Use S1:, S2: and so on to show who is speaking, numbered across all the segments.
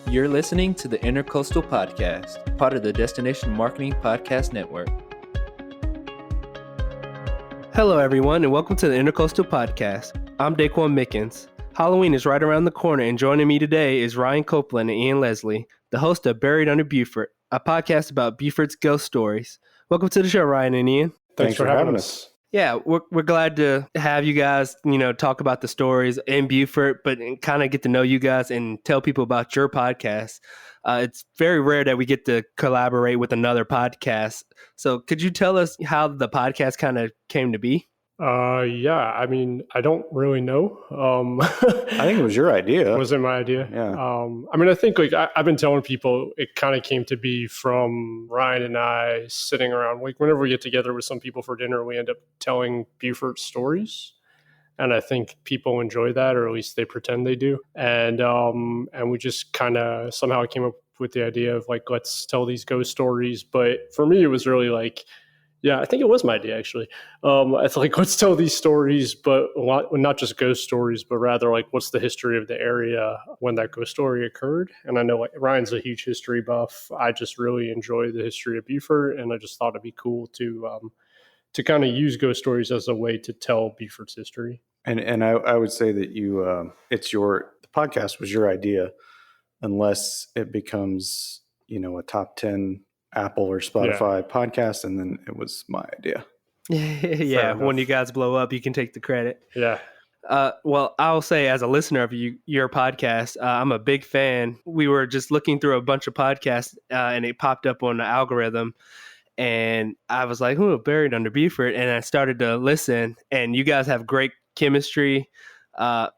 S1: You're listening to the Intercoastal Podcast, part of the Destination Marketing Podcast Network.
S2: Hello, everyone, and welcome to the Intercoastal Podcast. I'm Daquan Mickens. Halloween is right around the corner, and joining me today is Ryan Copeland and Ian Leslie, the host of Buried Under Beaufort, a podcast about Beaufort's ghost stories. Welcome to the show, Ryan and Ian.
S3: Thanks for having us.
S2: Yeah, we're glad to have you guys, talk about the stories in Beaufort, but kind of get to know you guys and tell people about your podcast. It's very rare that we get to collaborate with another podcast. So could you tell us how the podcast kind of came to be?
S3: I don't really know.
S4: I think it was your idea.
S3: Was it my idea?
S4: Yeah.
S3: I think I've been telling people it kind of came to be from Ryan and I sitting around. Like whenever we get together with some people for dinner, we end up telling Beaufort stories. And I think people enjoy that, or at least they pretend they do. And we just kind of somehow came up with the idea of like, let's tell these ghost stories. But for me, it was really like, yeah, I think it was my idea, actually. It's like, let's tell these stories, but not just ghost stories, but rather like, what's the history of the area when that ghost story occurred? And I know like Ryan's a huge history buff. I just really enjoy the history of Beaufort, and I just thought it'd be cool to kind of use ghost stories as a way to tell Beaufort's history.
S4: And I would say that the podcast was your idea, unless it becomes, a top 10 Apple or Spotify podcast, and then it was my idea.
S2: Yeah, when you guys blow up, you can take the credit.
S3: Yeah.
S2: Well, I'll say as a listener of your podcast, I'm a big fan. We were just looking through a bunch of podcasts, and it popped up on the algorithm, and I was like, Buried Under Beaufort, and I started to listen, and you guys have great chemistry.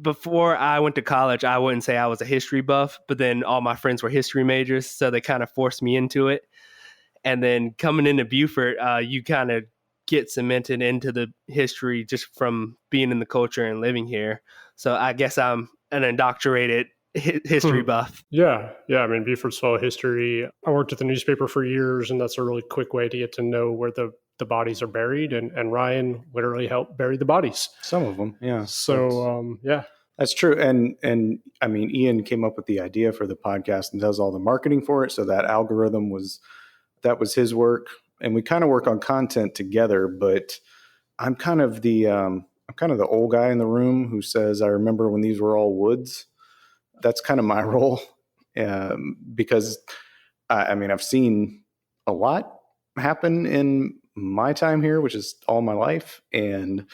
S2: Before I went to college, I wouldn't say I was a history buff, but then all my friends were history majors, so they kind of forced me into it. And then coming into Beaufort, you kind of get cemented into the history just from being in the culture and living here. So I guess I'm an indoctrinated history buff.
S3: Yeah. I mean, Beaufort's full of history. I worked at the newspaper for years, and that's a really quick way to get to know where the bodies are buried. And Ryan literally helped bury the bodies.
S4: Some of them, yeah.
S3: So,
S4: That's true. And I mean, Ian came up with the idea for the podcast and does all the marketing for it. So that algorithm was his work. And we kind of work on content together, but I'm kind of the old guy in the room who says, I remember when these were all woods. That's kind of my role, because I've seen a lot happen in my time here, which is all my life. And,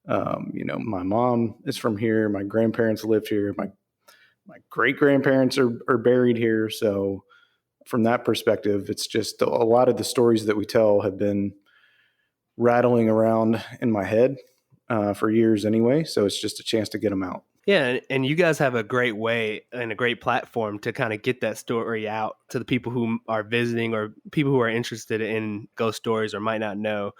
S4: my mom is from here. My grandparents lived here. My great grandparents are buried here. So from that perspective, it's just a lot of the stories that we tell have been rattling around in my head for years anyway. So it's just a chance to get them out.
S2: Yeah, and you guys have a great way and a great platform to kind of get that story out to the people who are visiting or people who are interested in ghost stories or might not know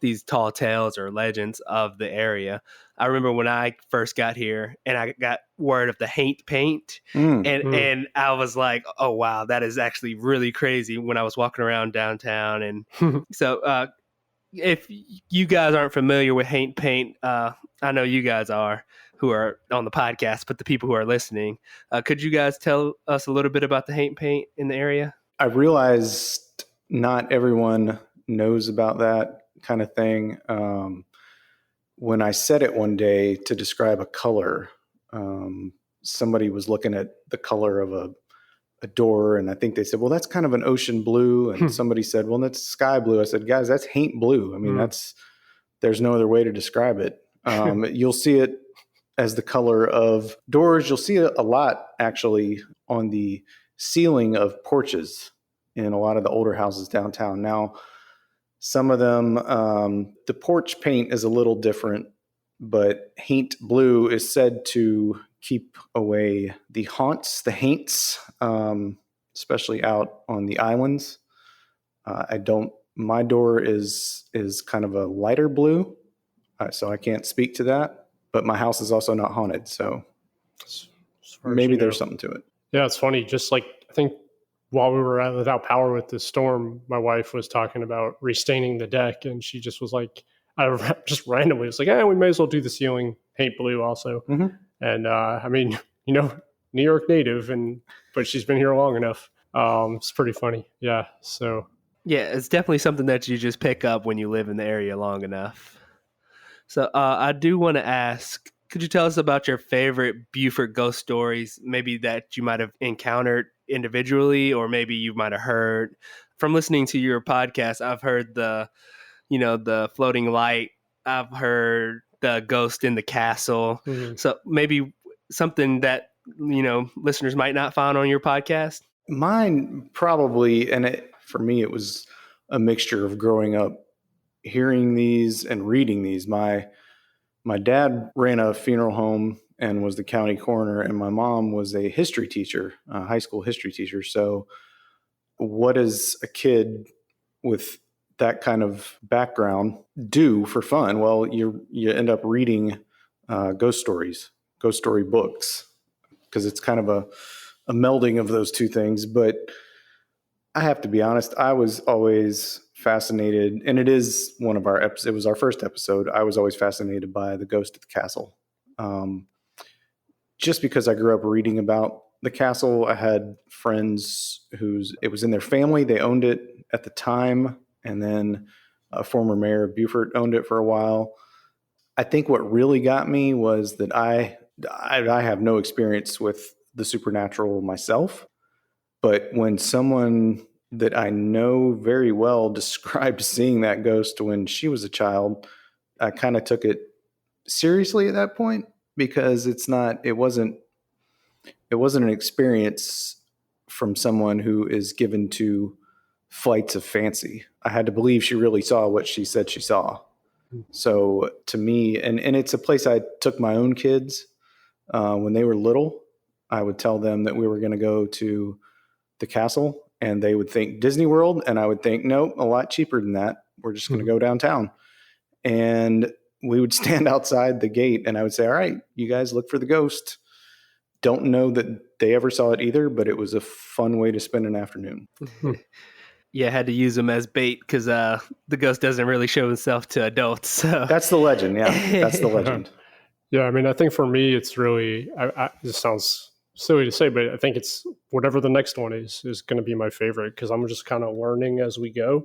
S2: these tall tales or legends of the area. I remember when I first got here and I got word of the haint paint, and I was like, oh, wow, that is actually really crazy when I was walking around downtown. And so if you guys aren't familiar with haint paint, I know you guys are, who are on the podcast, but the people who are listening, could you guys tell us a little bit about the haint paint in the area?
S4: I realized not everyone knows about that kind of thing. When I said it one day to describe a color, somebody was looking at the color of a door, and I think they said, well, that's kind of an ocean blue. And somebody said, well, that's sky blue. I said, guys, that's haint blue. I mean, there's no other way to describe it. You'll see it as the color of doors. You'll see it a lot actually on the ceiling of porches in a lot of the older houses downtown. Now, some of them, the porch paint is a little different, but haint blue is said to keep away the haunts, the haints, especially out on the islands. My door is kind of a lighter blue, so I can't speak to that. But my house is also not haunted, so maybe there's something to it.
S3: Yeah, it's funny. Just like I think while we were without power with the storm, my wife was talking about restaining the deck, and she just was like, I just randomly was like, we may as well do the ceiling paint blue also. Mm-hmm. And New York native, but she's been here long enough. It's pretty funny. Yeah. So
S2: Yeah, it's definitely something that you just pick up when you live in the area long enough. So I do want to ask, could you tell us about your favorite Beaufort ghost stories, maybe that you might have encountered individually, or maybe you might have heard from listening to your podcast? I've heard the floating light. I've heard the ghost in the castle.
S3: Mhm.
S2: So maybe something that, listeners might not find on your podcast.
S4: Mine probably, and for me, it was a mixture of growing up hearing these and reading these. My dad ran a funeral home and was the county coroner, and my mom was a history teacher, a high school history teacher. So what does a kid with that kind of background do for fun? Well, you end up reading ghost story books, because it's kind of a melding of those two things. But I have to be honest, I was always fascinated, and it is one of our episodes. It was our first episode. I was always fascinated by the ghost at the castle. Just because I grew up reading about the castle. I had friends it was in their family. They owned it at the time. And then a former mayor of Beaufort owned it for a while. I think what really got me was that I have no experience with the supernatural myself. But when someone that I know very well described seeing that ghost when she was a child, I kind of took it seriously at that point, because it wasn't an experience from someone who is given to flights of fancy. I had to believe she really saw what she said she saw. So to me, and it's a place I took my own kids when they were little. I would tell them that we were going to go to the castle, and they would think Disney World, and I would think, nope, a lot cheaper than that. We're just going to go downtown. And we would stand outside the gate, and I would say, all right, you guys look for the ghost. Don't know that they ever saw it either, but it was a fun way to spend an afternoon.
S2: Yeah, I had to use them as bait because the ghost doesn't really show himself to adults. So
S4: That's the legend. Yeah, that's the legend.
S3: Yeah, I mean, I think for me, it's really, this sounds silly to say, but I think it's whatever the next one is going to be my favorite, because I'm just kind of learning as we go.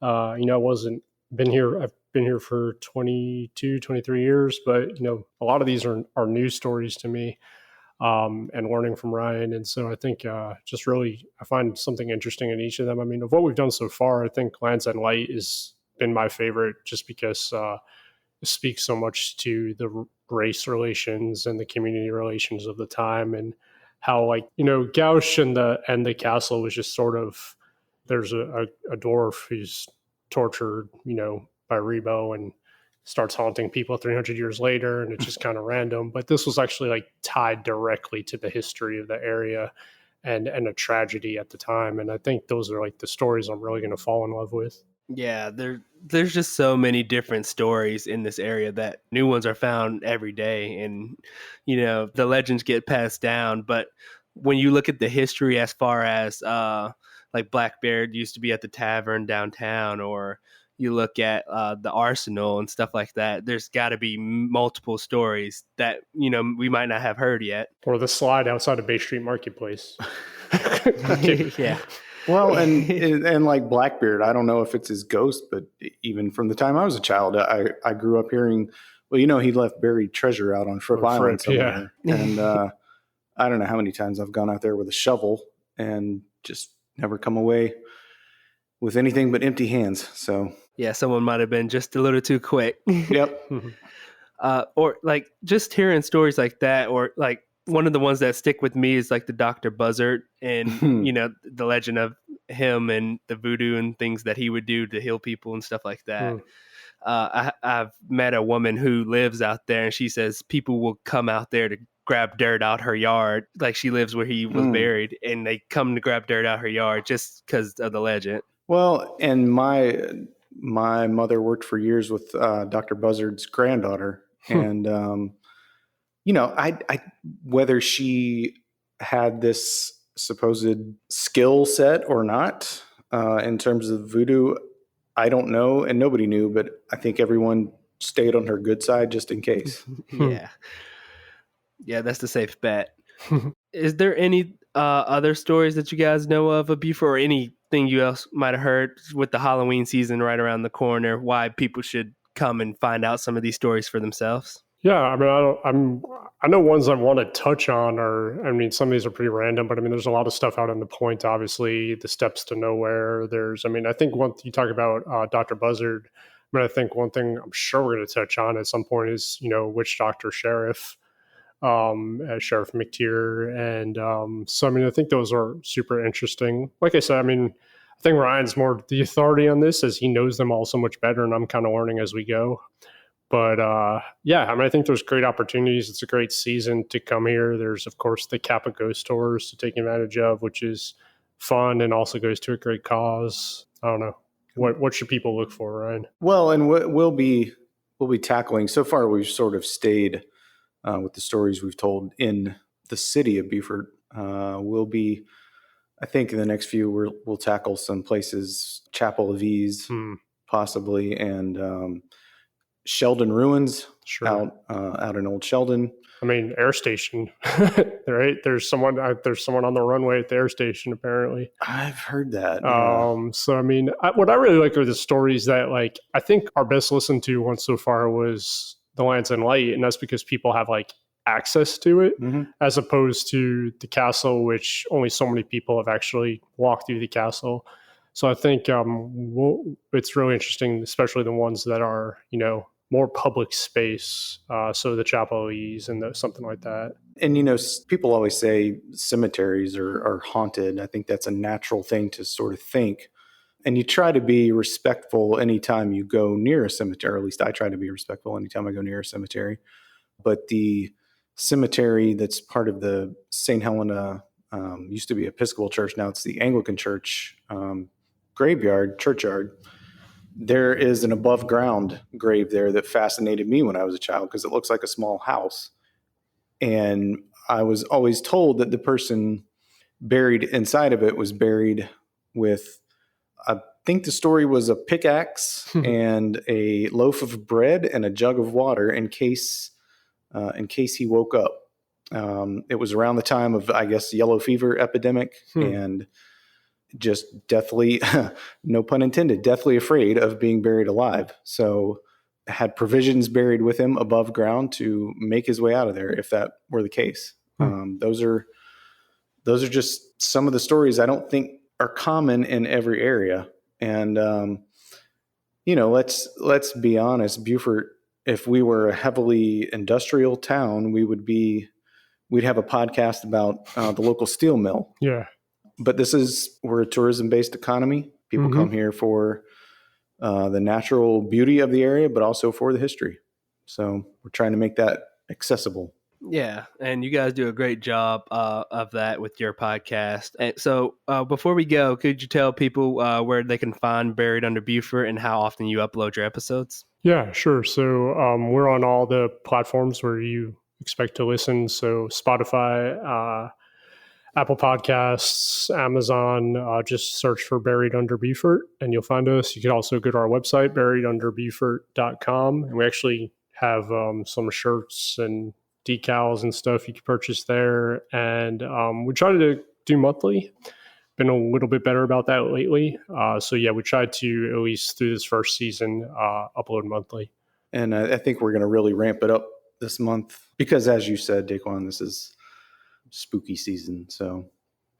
S3: I've been here for 22, 23 years, but, a lot of these are new stories to me, and learning from Ryan. And so I think just really, I find something interesting in each of them. I mean, of what we've done so far, I think Lands and Light has been my favorite, just because it speaks so much to the race relations and the community relations of the time, and how, Gauche and the castle was just sort of, there's a dwarf who's tortured, by Rebo, and starts haunting people 300 years later, and it's just kind of random. But this was actually tied directly to the history of the area and a tragedy at the time. And I think those are the stories I'm really going to fall in love with.
S2: yeah, there's just so many different stories in this area that new ones are found every day, and the legends get passed down. But when you look at the history, as far as Blackbeard used to be at the tavern downtown, or you look at the arsenal and stuff like that, there's got to be multiple stories that we might not have heard yet.
S3: Or the slide outside of Bay Street Marketplace.
S2: Yeah.
S4: Well, and like Blackbeard, I don't know if it's his ghost, but even from the time I was a child, I grew up hearing, well, he left buried treasure out on Fripp Island somewhere. Yeah. And I don't know how many times I've gone out there with a shovel and just never come away with anything but empty hands. So
S2: yeah, someone might have been just a little too quick.
S4: Yep.
S2: Or just hearing stories like that, or one of the ones that stick with me is the Dr. Buzzard, and the legend of him and the voodoo and things that he would do to heal people and stuff like that. I've met a woman who lives out there, and she says people will come out there to grab dirt out her yard. She lives where he was buried, and they come to grab dirt out her yard just because of the legend.
S4: Well, and my mother worked for years with Dr. Buzzard's granddaughter, and I whether she had this supposed skill set or not in terms of voodoo, I don't know, and nobody knew, but I think everyone stayed on her good side just in case.
S2: Yeah, that's the safe bet. Is there any other stories that you guys know of Beaufort, or anything you else might have heard with the Halloween season right around the corner, why people should come and find out some of these stories for themselves?
S3: Yeah, I mean, I know ones I want to touch on are, I mean, some of these are pretty random, but I mean, there's a lot of stuff out on the point, obviously, the steps to nowhere. I mean, I think you talk about Dr. Buzzard. I mean, I think one thing I'm sure we're going to touch on at some point is, Witch Doctor Sheriff, Sheriff McTeer. And so, I mean, I think those are super interesting. Like I said, I mean, I think Ryan's more the authority on this as he knows them all so much better, and I'm kind of learning as we go. But yeah, I mean, I think there's great opportunities. It's a great season to come here. There's, of course, the Kappa Ghost Tours to take advantage of, which is fun and also goes to a great cause. I don't know. What should people look for, Ryan?
S4: Well, and we'll be tackling. So far, we've sort of stayed with the stories we've told in the city of Beaufort. We'll be, I think, in the next few, we'll tackle some places, Chapel of Ease, possibly, and Sheldon Ruins,
S3: Sure.
S4: out in Old Sheldon.
S3: I mean, air station, right? There's someone on the runway at the air station, apparently.
S4: I've heard that.
S3: So, I mean, what I really like are the stories that, like, I think our best listened to one so far was the Lance and Light, and that's because people have like access to it, as opposed to the castle, which only so many people have actually walked through the castle. So I think it's really interesting, especially the ones that are, more public space. So the Chapel of Ease and something like that.
S4: And, people always say cemeteries are haunted. I think that's a natural thing to sort of think. And you try to be respectful anytime you go near a cemetery, or at least I try to be respectful anytime I go near a cemetery. But the cemetery that's part of the St. Helena, used to be Episcopal Church, now it's the Anglican Church, churchyard. There is an above ground grave there that fascinated me when I was a child because it looks like a small house. And I was always told that the person buried inside of it was buried with, I think the story was a pickaxe and a loaf of bread and a jug of water in case he woke up. It was around the time of, I guess, yellow fever epidemic, and just deathly, no pun intended, deathly afraid of being buried alive. So had provisions buried with him above ground to make his way out of there if that were the case. Those are just some of the stories I don't think are common in every area. And, let's be honest, Beaufort, if we were a heavily industrial town, we'd have a podcast about the local steel mill.
S3: Yeah.
S4: But we're a tourism-based economy. People come here for the natural beauty of the area, but also for the history. So we're trying to make that accessible.
S2: Yeah, and you guys do a great job of that with your podcast. And so before we go, could you tell people where they can find Buried Under Beaufort and how often you upload your episodes?
S3: Yeah, sure. So we're on all the platforms where you expect to listen. So Spotify, Apple Podcasts, Amazon, just search for Buried Under Beaufort and you'll find us. You can also go to our website, buriedunderbeaufort.com. And we actually have some shirts and decals and stuff you can purchase there. And we try to do monthly. Been a little bit better about that lately. So yeah, we tried to, at least through this first season, upload monthly.
S4: And I think we're going to really ramp it up this month because, as you said, Daquan, this is spooky season. So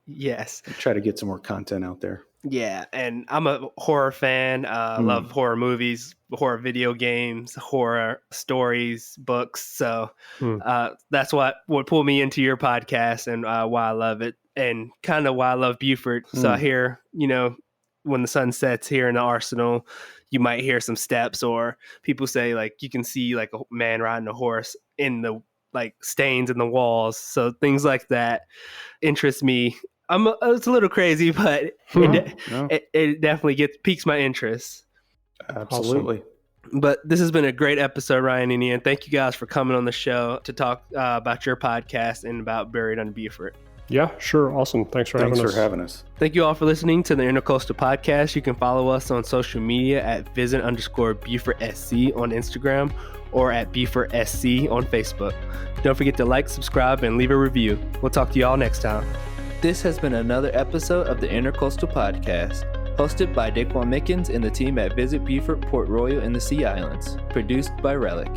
S2: yes,
S4: try to get some more content out there.
S2: Yeah, and I'm a horror fan. Love horror movies, horror video games, horror stories, books. So that's what pulled me into your podcast and why I love it, and kind of why I love Beaufort. So I hear, when the sun sets here in the Arsenal, you might hear some steps, or people say like you can see like a man riding a horse in the like stains in the walls. So things like that interest me. It's a little crazy, but it definitely piques my interest.
S4: Absolutely.
S2: But this has been a great episode, Ryan and Ian. Thank you guys for coming on the show to talk about your podcast and about Buried Under Beaufort.
S3: Yeah, sure. Awesome. Thanks for having us.
S2: Thank you all for listening to the Intercoastal Podcast. You can follow us on social media at visit_BeaufortSC on Instagram or at BeaufortSC on Facebook. Don't forget to like, subscribe, and leave a review. We'll talk to you all next time.
S1: This has been another episode of the Intercoastal Podcast, hosted by Daquan Mickens and the team at Visit Beaufort Port Royal in the Sea Islands, produced by Relic.